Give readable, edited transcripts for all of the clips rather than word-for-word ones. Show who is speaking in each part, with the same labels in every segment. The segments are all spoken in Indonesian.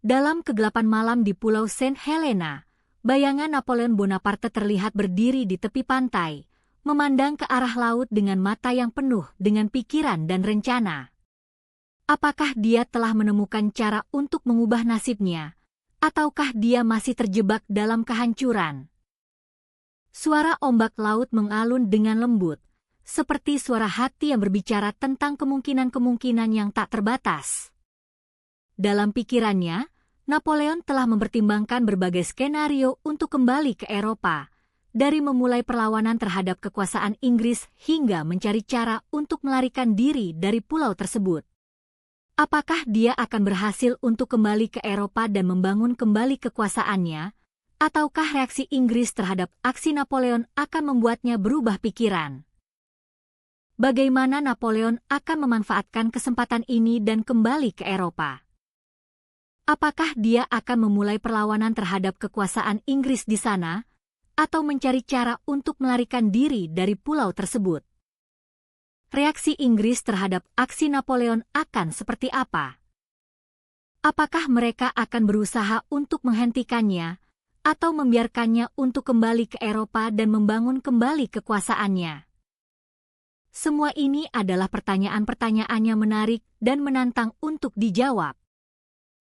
Speaker 1: Dalam kegelapan malam di Pulau Saint Helena, bayangan Napoleon Bonaparte terlihat berdiri di tepi pantai, memandang ke arah laut dengan mata yang penuh dengan pikiran dan rencana. Apakah dia telah menemukan cara untuk mengubah nasibnya, ataukah dia masih terjebak dalam kehancuran? Suara ombak laut mengalun dengan lembut, seperti suara hati yang berbicara tentang kemungkinan-kemungkinan yang tak terbatas. Dalam pikirannya, Napoleon telah mempertimbangkan berbagai skenario untuk kembali ke Eropa, dari memulai perlawanan terhadap kekuasaan Inggris hingga mencari cara untuk melarikan diri dari pulau tersebut. Apakah dia akan berhasil untuk kembali ke Eropa dan membangun kembali kekuasaannya, ataukah reaksi Inggris terhadap aksi Napoleon akan membuatnya berubah pikiran? Bagaimana Napoleon akan memanfaatkan kesempatan ini dan kembali ke Eropa? Apakah dia akan memulai perlawanan terhadap kekuasaan Inggris di sana, atau mencari cara untuk melarikan diri dari pulau tersebut? Reaksi Inggris terhadap aksi Napoleon akan seperti apa? Apakah mereka akan berusaha untuk menghentikannya, atau membiarkannya untuk kembali ke Eropa dan membangun kembali kekuasaannya? Semua ini adalah pertanyaan-pertanyaan yang menarik dan menantang untuk dijawab.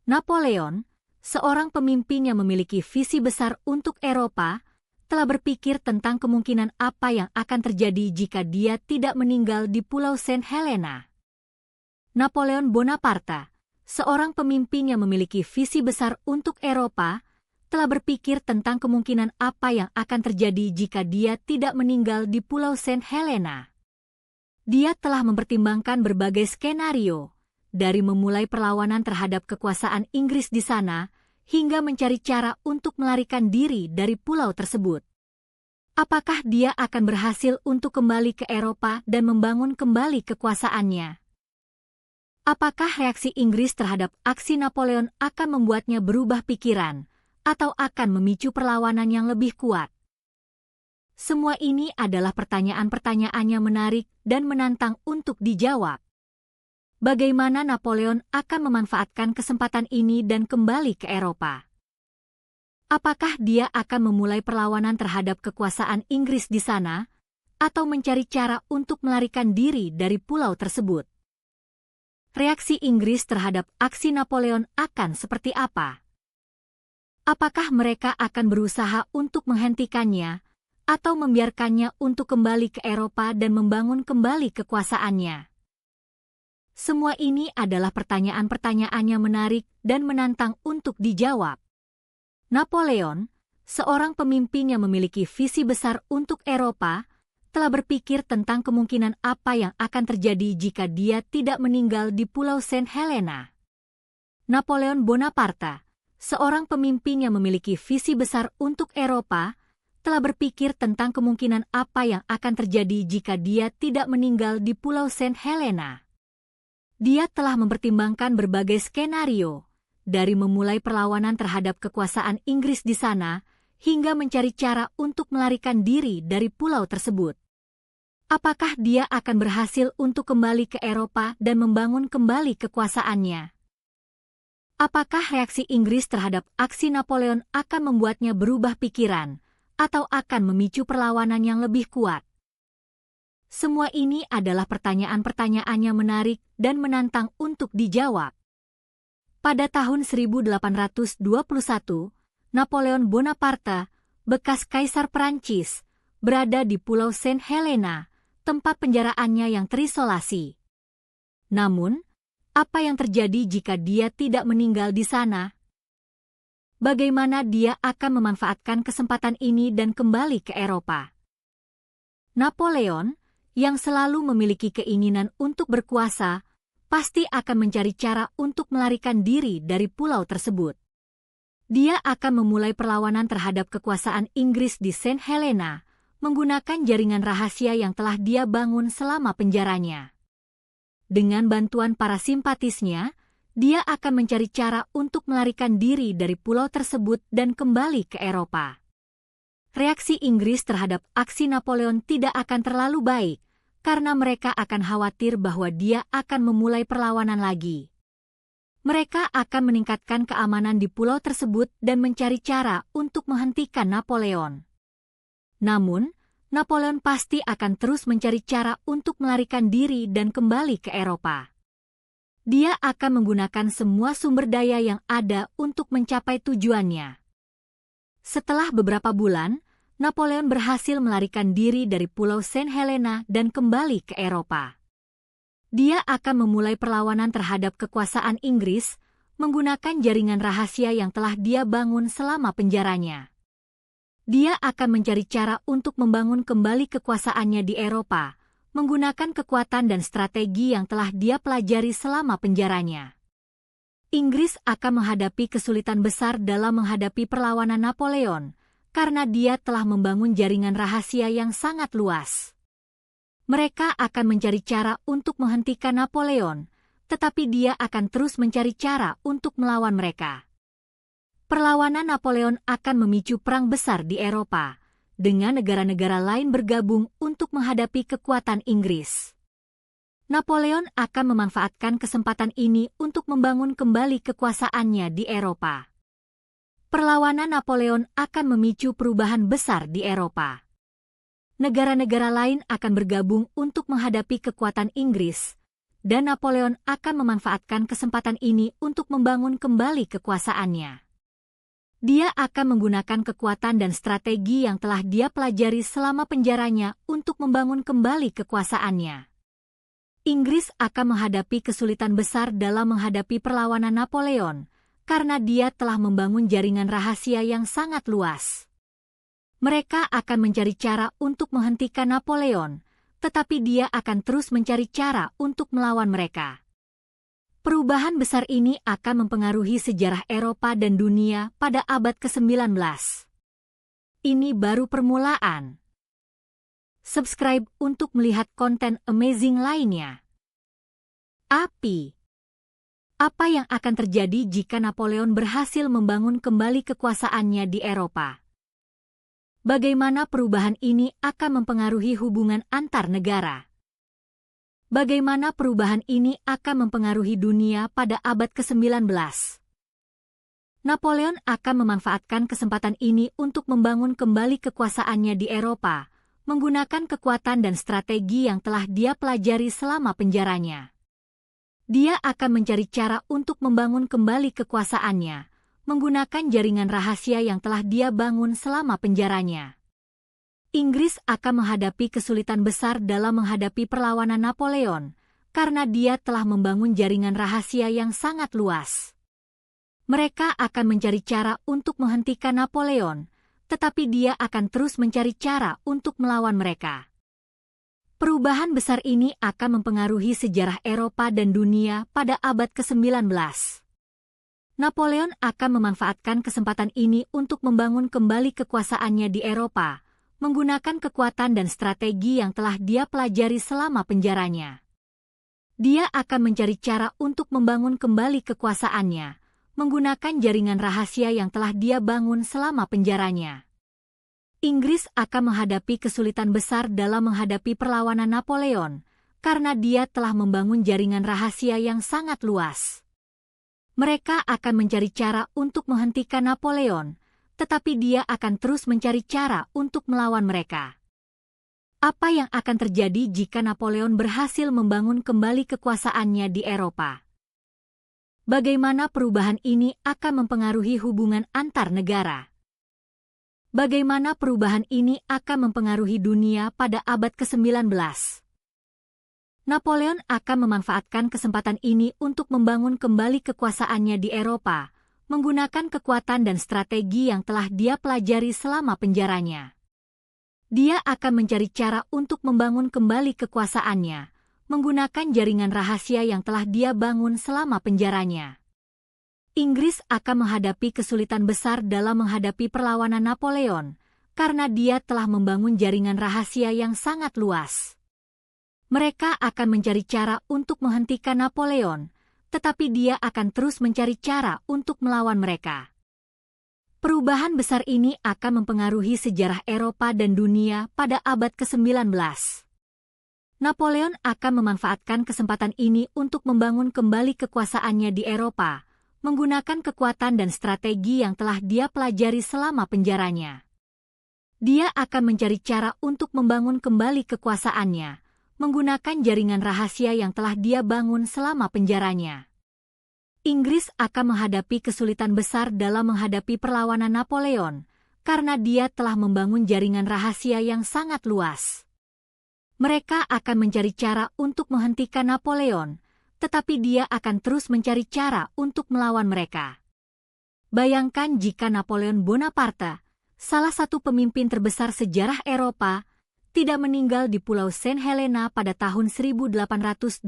Speaker 1: Napoleon, seorang pemimpin yang memiliki visi besar untuk Eropa, telah berpikir tentang kemungkinan apa yang akan terjadi jika dia tidak meninggal di Pulau Saint Helena. Napoleon Bonaparte, seorang pemimpin yang memiliki visi besar untuk Eropa, telah berpikir tentang kemungkinan apa yang akan terjadi jika dia tidak meninggal di Pulau Saint Helena. Dia telah mempertimbangkan berbagai skenario, dari memulai perlawanan terhadap kekuasaan Inggris di sana, hingga mencari cara untuk melarikan diri dari pulau tersebut. Apakah dia akan berhasil untuk kembali ke Eropa dan membangun kembali kekuasaannya? Apakah reaksi Inggris terhadap aksi Napoleon akan membuatnya berubah pikiran, atau akan memicu perlawanan yang lebih kuat? Semua ini adalah pertanyaan-pertanyaan yang menarik dan menantang untuk dijawab. Bagaimana Napoleon akan memanfaatkan kesempatan ini dan kembali ke Eropa? Apakah dia akan memulai perlawanan terhadap kekuasaan Inggris di sana, atau mencari cara untuk melarikan diri dari pulau tersebut? Reaksi Inggris terhadap aksi Napoleon akan seperti apa? Apakah mereka akan berusaha untuk menghentikannya, atau membiarkannya untuk kembali ke Eropa dan membangun kembali kekuasaannya? Semua ini adalah pertanyaan-pertanyaan yang menarik dan menantang untuk dijawab. Napoleon, seorang pemimpin yang memiliki visi besar untuk Eropa, telah berpikir tentang kemungkinan apa yang akan terjadi jika dia tidak meninggal di Pulau Saint Helena. Napoleon Bonaparte, seorang pemimpin yang memiliki visi besar untuk Eropa, telah berpikir tentang kemungkinan apa yang akan terjadi jika dia tidak meninggal di Pulau Saint Helena. Dia telah mempertimbangkan berbagai skenario, dari memulai perlawanan terhadap kekuasaan Inggris di sana, hingga mencari cara untuk melarikan diri dari pulau tersebut. Apakah dia akan berhasil untuk kembali ke Eropa dan membangun kembali kekuasaannya? Apakah reaksi Inggris terhadap aksi Napoleon akan membuatnya berubah pikiran, atau akan memicu perlawanan yang lebih kuat? Semua ini adalah pertanyaan-pertanyaan yang menarik dan menantang untuk dijawab. Pada tahun 1821, Napoleon Bonaparte, bekas Kaisar Prancis, berada di Pulau Saint Helena, tempat penjaraannya yang terisolasi. Namun, apa yang terjadi jika dia tidak meninggal di sana? Bagaimana dia akan memanfaatkan kesempatan ini dan kembali ke Eropa? Napoleon, yang selalu memiliki keinginan untuk berkuasa, pasti akan mencari cara untuk melarikan diri dari pulau tersebut. Dia akan memulai perlawanan terhadap kekuasaan Inggris di Saint Helena, menggunakan jaringan rahasia yang telah dia bangun selama penjaranya. Dengan bantuan para simpatisnya, dia akan mencari cara untuk melarikan diri dari pulau tersebut dan kembali ke Eropa. Reaksi Inggris terhadap aksi Napoleon tidak akan terlalu baik, karena mereka akan khawatir bahwa dia akan memulai perlawanan lagi. Mereka akan meningkatkan keamanan di pulau tersebut dan mencari cara untuk menghentikan Napoleon. Namun, Napoleon pasti akan terus mencari cara untuk melarikan diri dan kembali ke Eropa. Dia akan menggunakan semua sumber daya yang ada untuk mencapai tujuannya. Setelah beberapa bulan, Napoleon berhasil melarikan diri dari Pulau Saint Helena dan kembali ke Eropa. Dia akan memulai perlawanan terhadap kekuasaan Inggris menggunakan jaringan rahasia yang telah dia bangun selama penjaranya. Dia akan mencari cara untuk membangun kembali kekuasaannya di Eropa, menggunakan kekuatan dan strategi yang telah dia pelajari selama penjaranya. Inggris akan menghadapi kesulitan besar dalam menghadapi perlawanan Napoleon, karena dia telah membangun jaringan rahasia yang sangat luas. Mereka akan mencari cara untuk menghentikan Napoleon, tetapi dia akan terus mencari cara untuk melawan mereka. Perlawanan Napoleon akan memicu perang besar di Eropa, dengan negara-negara lain bergabung untuk menghadapi kekuatan Inggris. Napoleon akan memanfaatkan kesempatan ini untuk membangun kembali kekuasaannya di Eropa. Perlawanan Napoleon akan memicu perubahan besar di Eropa. Negara-negara lain akan bergabung untuk menghadapi kekuatan Inggris, dan Napoleon akan memanfaatkan kesempatan ini untuk membangun kembali kekuasaannya. Dia akan menggunakan kekuatan dan strategi yang telah dia pelajari selama penjaranya untuk membangun kembali kekuasaannya. Inggris akan menghadapi kesulitan besar dalam menghadapi perlawanan Napoleon, karena dia telah membangun jaringan rahasia yang sangat luas. Mereka akan mencari cara untuk menghentikan Napoleon, tetapi dia akan terus mencari cara untuk melawan mereka. Perubahan besar ini akan mempengaruhi sejarah Eropa dan dunia pada abad ke-19. Ini baru permulaan. Subscribe untuk melihat konten amazing lainnya. Apa yang akan terjadi jika Napoleon berhasil membangun kembali kekuasaannya di Eropa? Bagaimana perubahan ini akan mempengaruhi hubungan antar negara? Bagaimana perubahan ini akan mempengaruhi dunia pada abad ke-19? Napoleon akan memanfaatkan kesempatan ini untuk membangun kembali kekuasaannya di Eropa, menggunakan kekuatan dan strategi yang telah dia pelajari selama penjaranya. Dia akan mencari cara untuk membangun kembali kekuasaannya, menggunakan jaringan rahasia yang telah dia bangun selama penjaranya. Inggris akan menghadapi kesulitan besar dalam menghadapi perlawanan Napoleon, karena dia telah membangun jaringan rahasia yang sangat luas. Mereka akan mencari cara untuk menghentikan Napoleon, tetapi dia akan terus mencari cara untuk melawan mereka. Perubahan besar ini akan mempengaruhi sejarah Eropa dan dunia pada abad ke-19. Napoleon akan memanfaatkan kesempatan ini untuk membangun kembali kekuasaannya di Eropa, menggunakan kekuatan dan strategi yang telah dia pelajari selama penjaranya. Dia akan mencari cara untuk membangun kembali kekuasaannya, menggunakan jaringan rahasia yang telah dia bangun selama penjaranya. Inggris akan menghadapi kesulitan besar dalam menghadapi perlawanan Napoleon, karena dia telah membangun jaringan rahasia yang sangat luas. Mereka akan mencari cara untuk menghentikan Napoleon, tetapi dia akan terus mencari cara untuk melawan mereka. Apa yang akan terjadi jika Napoleon berhasil membangun kembali kekuasaannya di Eropa? Bagaimana perubahan ini akan mempengaruhi hubungan antar negara? Bagaimana perubahan ini akan mempengaruhi dunia pada abad ke-19? Napoleon akan memanfaatkan kesempatan ini untuk membangun kembali kekuasaannya di Eropa, menggunakan kekuatan dan strategi yang telah dia pelajari selama penjaranya. Dia akan mencari cara untuk membangun kembali kekuasaannya, menggunakan jaringan rahasia yang telah dia bangun selama penjaranya. Inggris akan menghadapi kesulitan besar dalam menghadapi perlawanan Napoleon, karena dia telah membangun jaringan rahasia yang sangat luas. Mereka akan mencari cara untuk menghentikan Napoleon, tetapi dia akan terus mencari cara untuk melawan mereka. Perubahan besar ini akan mempengaruhi sejarah Eropa dan dunia pada abad ke-19. Napoleon akan memanfaatkan kesempatan ini untuk membangun kembali kekuasaannya di Eropa, menggunakan kekuatan dan strategi yang telah dia pelajari selama penjaranya. Dia akan mencari cara untuk membangun kembali kekuasaannya, menggunakan jaringan rahasia yang telah dia bangun selama penjaranya. Inggris akan menghadapi kesulitan besar dalam menghadapi perlawanan Napoleon, karena dia telah membangun jaringan rahasia yang sangat luas. Mereka akan mencari cara untuk menghentikan Napoleon, tetapi dia akan terus mencari cara untuk melawan mereka. Bayangkan jika Napoleon Bonaparte, salah satu pemimpin terbesar sejarah Eropa, tidak meninggal di Pulau Saint Helena pada tahun 1821.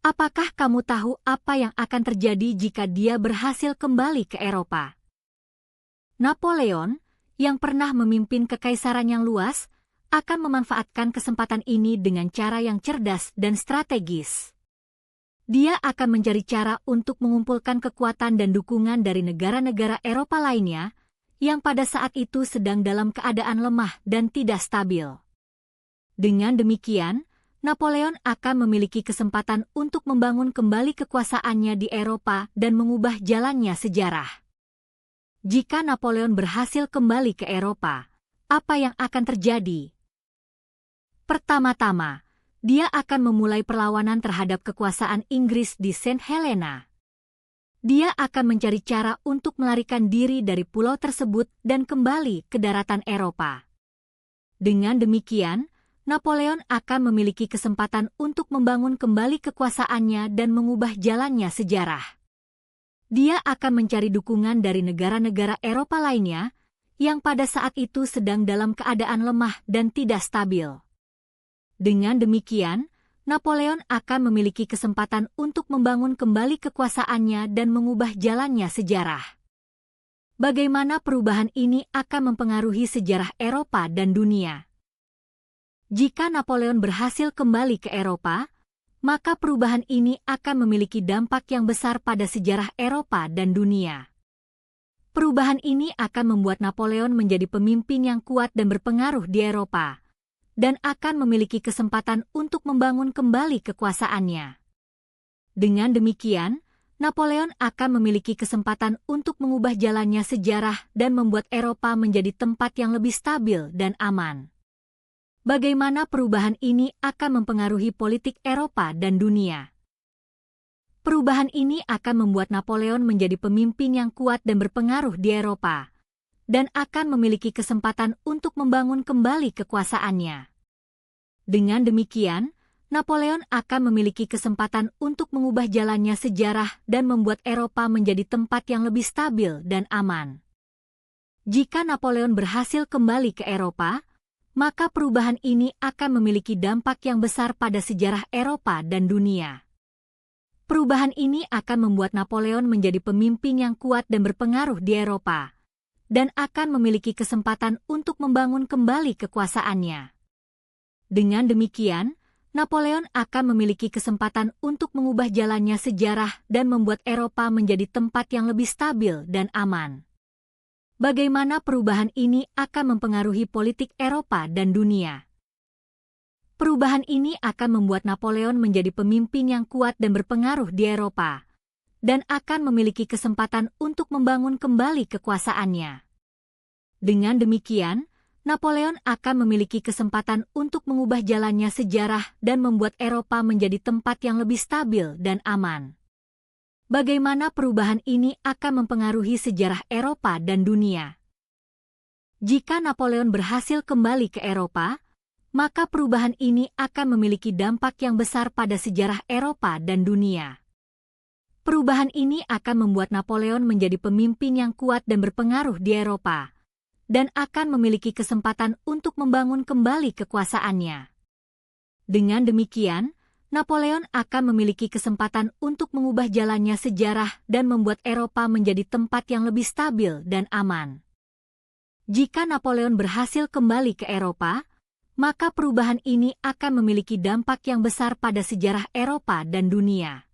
Speaker 1: Apakah kamu tahu apa yang akan terjadi jika dia berhasil kembali ke Eropa? Napoleon, yang pernah memimpin kekaisaran yang luas, akan memanfaatkan kesempatan ini dengan cara yang cerdas dan strategis. Dia akan mencari cara untuk mengumpulkan kekuatan dan dukungan dari negara-negara Eropa lainnya, yang pada saat itu sedang dalam keadaan lemah dan tidak stabil. Dengan demikian, Napoleon akan memiliki kesempatan untuk membangun kembali kekuasaannya di Eropa dan mengubah jalannya sejarah. Jika Napoleon berhasil kembali ke Eropa, apa yang akan terjadi? Pertama-tama, dia akan memulai perlawanan terhadap kekuasaan Inggris di Saint Helena. Dia akan mencari cara untuk melarikan diri dari pulau tersebut dan kembali ke daratan Eropa. Dengan demikian, Napoleon akan memiliki kesempatan untuk membangun kembali kekuasaannya dan mengubah jalannya sejarah. Dia akan mencari dukungan dari negara-negara Eropa lainnya, yang pada saat itu sedang dalam keadaan lemah dan tidak stabil. Dengan demikian, Napoleon akan memiliki kesempatan untuk membangun kembali kekuasaannya dan mengubah jalannya sejarah. Bagaimana perubahan ini akan mempengaruhi sejarah Eropa dan dunia? Jika Napoleon berhasil kembali ke Eropa, maka perubahan ini akan memiliki dampak yang besar pada sejarah Eropa dan dunia. Perubahan ini akan membuat Napoleon menjadi pemimpin yang kuat dan berpengaruh di Eropa, dan akan memiliki kesempatan untuk membangun kembali kekuasaannya. Dengan demikian, Napoleon akan memiliki kesempatan untuk mengubah jalannya sejarah dan membuat Eropa menjadi tempat yang lebih stabil dan aman. Bagaimana perubahan ini akan mempengaruhi politik Eropa dan dunia? Perubahan ini akan membuat Napoleon menjadi pemimpin yang kuat dan berpengaruh di Eropa, dan akan memiliki kesempatan untuk membangun kembali kekuasaannya. Dengan demikian, Napoleon akan memiliki kesempatan untuk mengubah jalannya sejarah dan membuat Eropa menjadi tempat yang lebih stabil dan aman. Jika Napoleon berhasil kembali ke Eropa, maka perubahan ini akan memiliki dampak yang besar pada sejarah Eropa dan dunia. Perubahan ini akan membuat Napoleon menjadi pemimpin yang kuat dan berpengaruh di Eropa, dan akan memiliki kesempatan untuk membangun kembali kekuasaannya. Dengan demikian, Napoleon akan memiliki kesempatan untuk mengubah jalannya sejarah dan membuat Eropa menjadi tempat yang lebih stabil dan aman. Bagaimana perubahan ini akan mempengaruhi politik Eropa dan dunia? Perubahan ini akan membuat Napoleon menjadi pemimpin yang kuat dan berpengaruh di Eropa, dan akan memiliki kesempatan untuk membangun kembali kekuasaannya. Dengan demikian, Napoleon akan memiliki kesempatan untuk mengubah jalannya sejarah dan membuat Eropa menjadi tempat yang lebih stabil dan aman. Bagaimana perubahan ini akan mempengaruhi sejarah Eropa dan dunia? Jika Napoleon berhasil kembali ke Eropa, maka perubahan ini akan memiliki dampak yang besar pada sejarah Eropa dan dunia. Perubahan ini akan membuat Napoleon menjadi pemimpin yang kuat dan berpengaruh di Eropa, dan akan memiliki kesempatan untuk membangun kembali kekuasaannya. Dengan demikian, Napoleon akan memiliki kesempatan untuk mengubah jalannya sejarah dan membuat Eropa menjadi tempat yang lebih stabil dan aman. Jika Napoleon berhasil kembali ke Eropa, maka perubahan ini akan memiliki dampak yang besar pada sejarah Eropa dan dunia.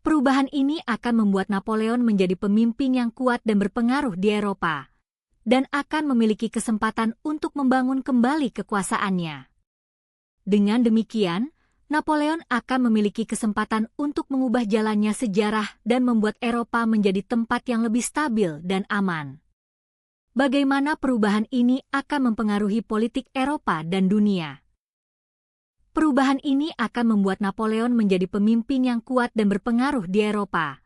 Speaker 1: Perubahan ini akan membuat Napoleon menjadi pemimpin yang kuat dan berpengaruh di Eropa, dan akan memiliki kesempatan untuk membangun kembali kekuasaannya. Dengan demikian, Napoleon akan memiliki kesempatan untuk mengubah jalannya sejarah dan membuat Eropa menjadi tempat yang lebih stabil dan aman. Bagaimana perubahan ini akan mempengaruhi politik Eropa dan dunia? Perubahan ini akan membuat Napoleon menjadi pemimpin yang kuat dan berpengaruh di Eropa,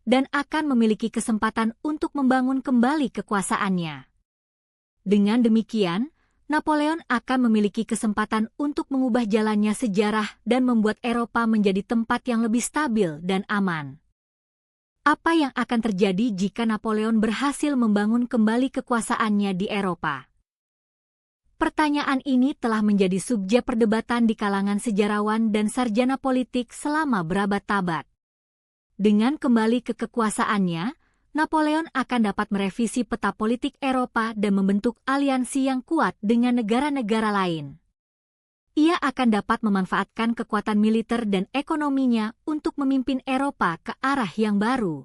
Speaker 1: dan akan memiliki kesempatan untuk membangun kembali kekuasaannya. Dengan demikian, Napoleon akan memiliki kesempatan untuk mengubah jalannya sejarah dan membuat Eropa menjadi tempat yang lebih stabil dan aman. Apa yang akan terjadi jika Napoleon berhasil membangun kembali kekuasaannya di Eropa? Pertanyaan ini telah menjadi subjek perdebatan di kalangan sejarawan dan sarjana politik selama berabad-abad. Dengan kembali ke kekuasaannya, Napoleon akan dapat merevisi peta politik Eropa dan membentuk aliansi yang kuat dengan negara-negara lain. Ia akan dapat memanfaatkan kekuatan militer dan ekonominya untuk memimpin Eropa ke arah yang baru.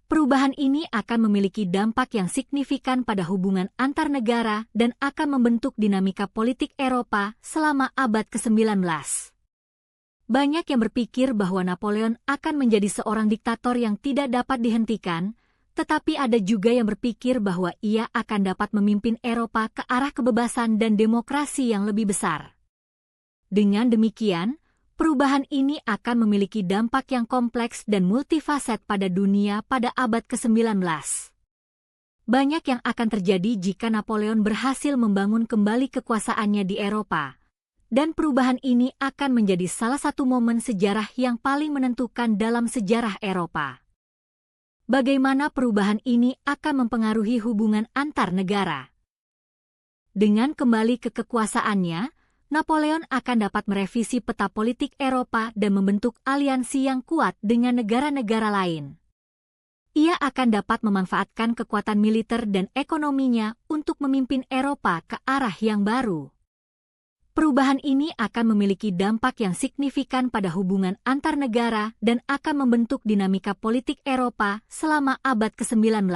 Speaker 1: Perubahan ini akan memiliki dampak yang signifikan pada hubungan antar negara dan akan membentuk dinamika politik Eropa selama abad ke-19. Banyak yang berpikir bahwa Napoleon akan menjadi seorang diktator yang tidak dapat dihentikan, tetapi ada juga yang berpikir bahwa ia akan dapat memimpin Eropa ke arah kebebasan dan demokrasi yang lebih besar. Dengan demikian, perubahan ini akan memiliki dampak yang kompleks dan multifaset pada dunia pada abad ke-19. Banyak yang akan terjadi jika Napoleon berhasil membangun kembali kekuasaannya di Eropa. Dan perubahan ini akan menjadi salah satu momen sejarah yang paling menentukan dalam sejarah Eropa. Bagaimana perubahan ini akan mempengaruhi hubungan antar negara? Dengan kembali ke kekuasaannya, Napoleon akan dapat merevisi peta politik Eropa dan membentuk aliansi yang kuat dengan negara-negara lain. Ia akan dapat memanfaatkan kekuatan militer dan ekonominya untuk memimpin Eropa ke arah yang baru. Perubahan ini akan memiliki dampak yang signifikan pada hubungan antar negara dan akan membentuk dinamika politik Eropa selama abad ke-19.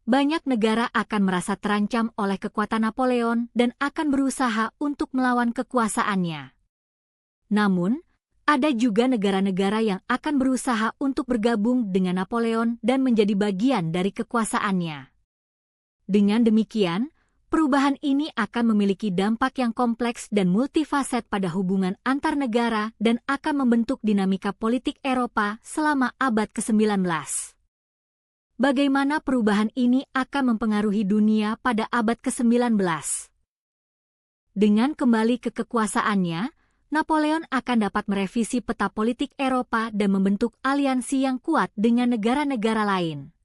Speaker 1: Banyak negara akan merasa terancam oleh kekuatan Napoleon dan akan berusaha untuk melawan kekuasaannya. Namun, ada juga negara-negara yang akan berusaha untuk bergabung dengan Napoleon dan menjadi bagian dari kekuasaannya. Dengan demikian, perubahan ini akan memiliki dampak yang kompleks dan multifaset pada hubungan antar negara dan akan membentuk dinamika politik Eropa selama abad ke-19. Bagaimana perubahan ini akan mempengaruhi dunia pada abad ke-19? Dengan kembali ke kekuasaannya, Napoleon akan dapat merevisi peta politik Eropa dan membentuk aliansi yang kuat dengan negara-negara lain.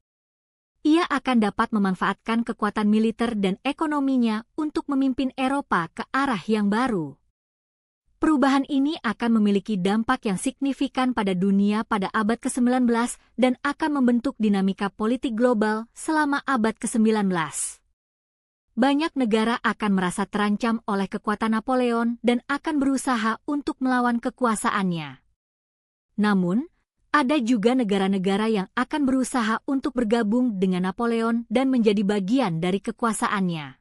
Speaker 1: Ia akan dapat memanfaatkan kekuatan militer dan ekonominya untuk memimpin Eropa ke arah yang baru. Perubahan ini akan memiliki dampak yang signifikan pada dunia pada abad ke-19 dan akan membentuk dinamika politik global selama abad ke-19. Banyak negara akan merasa terancam oleh kekuatan Napoleon dan akan berusaha untuk melawan kekuasaannya. Namun, ada juga negara-negara yang akan berusaha untuk bergabung dengan Napoleon dan menjadi bagian dari kekuasaannya.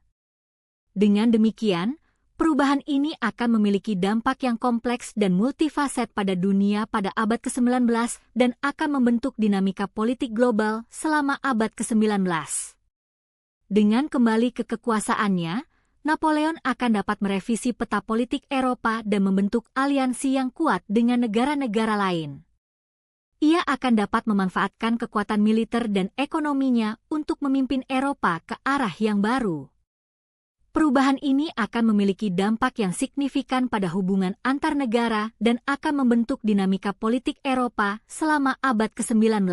Speaker 1: Dengan demikian, perubahan ini akan memiliki dampak yang kompleks dan multifaset pada dunia pada abad ke-19 dan akan membentuk dinamika politik global selama abad ke-19. Dengan kembali ke kekuasaannya, Napoleon akan dapat merevisi peta politik Eropa dan membentuk aliansi yang kuat dengan negara-negara lain. Ia akan dapat memanfaatkan kekuatan militer dan ekonominya untuk memimpin Eropa ke arah yang baru. Perubahan ini akan memiliki dampak yang signifikan pada hubungan antar negara dan akan membentuk dinamika politik Eropa selama abad ke-19.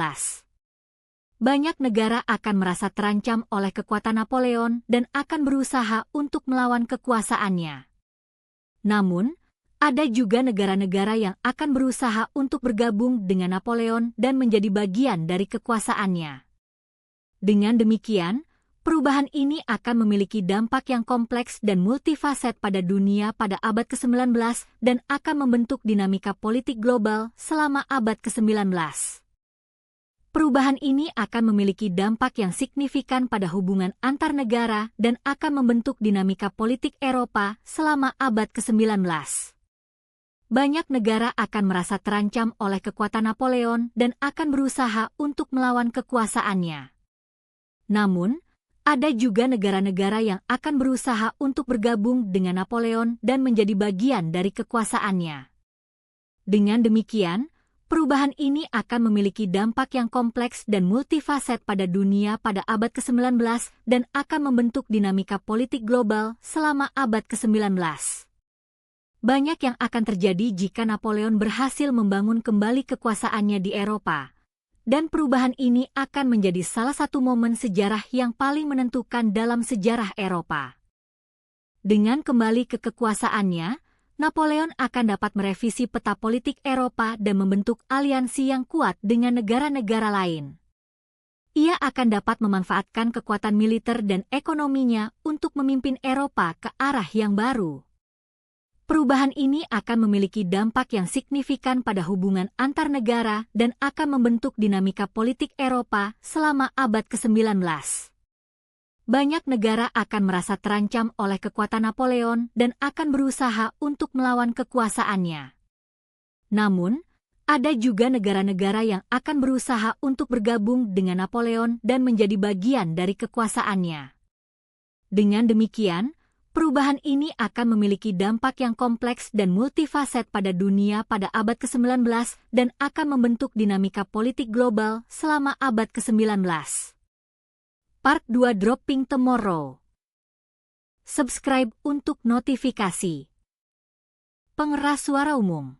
Speaker 1: Banyak negara akan merasa terancam oleh kekuatan Napoleon dan akan berusaha untuk melawan kekuasaannya. Namun, ada juga negara-negara yang akan berusaha untuk bergabung dengan Napoleon dan menjadi bagian dari kekuasaannya. Dengan demikian, perubahan ini akan memiliki dampak yang kompleks dan multifaset pada dunia pada abad ke-19 dan akan membentuk dinamika politik global selama abad ke-19. Perubahan ini akan memiliki dampak yang signifikan pada hubungan antar negara dan akan membentuk dinamika politik Eropa selama abad ke-19. Banyak negara akan merasa terancam oleh kekuatan Napoleon dan akan berusaha untuk melawan kekuasaannya. Namun, ada juga negara-negara yang akan berusaha untuk bergabung dengan Napoleon dan menjadi bagian dari kekuasaannya. Dengan demikian, perubahan ini akan memiliki dampak yang kompleks dan multifaset pada dunia pada abad ke-19 dan akan membentuk dinamika politik global selama abad ke-19. Banyak yang akan terjadi jika Napoleon berhasil membangun kembali kekuasaannya di Eropa. Dan perubahan ini akan menjadi salah satu momen sejarah yang paling menentukan dalam sejarah Eropa. Dengan kembali ke kekuasaannya, Napoleon akan dapat merevisi peta politik Eropa dan membentuk aliansi yang kuat dengan negara-negara lain. Ia akan dapat memanfaatkan kekuatan militer dan ekonominya untuk memimpin Eropa ke arah yang baru. Perubahan ini akan memiliki dampak yang signifikan pada hubungan antar negara dan akan membentuk dinamika politik Eropa selama abad ke-19. Banyak negara akan merasa terancam oleh kekuatan Napoleon dan akan berusaha untuk melawan kekuasaannya. Namun, ada juga negara-negara yang akan berusaha untuk bergabung dengan Napoleon dan menjadi bagian dari kekuasaannya. Dengan demikian, perubahan ini akan memiliki dampak yang kompleks dan multifaset pada dunia pada abad ke-19 dan akan membentuk dinamika politik global selama abad ke-19. Part 2 Dropping Tomorrow. Subscribe untuk notifikasi. Pengeras suara umum.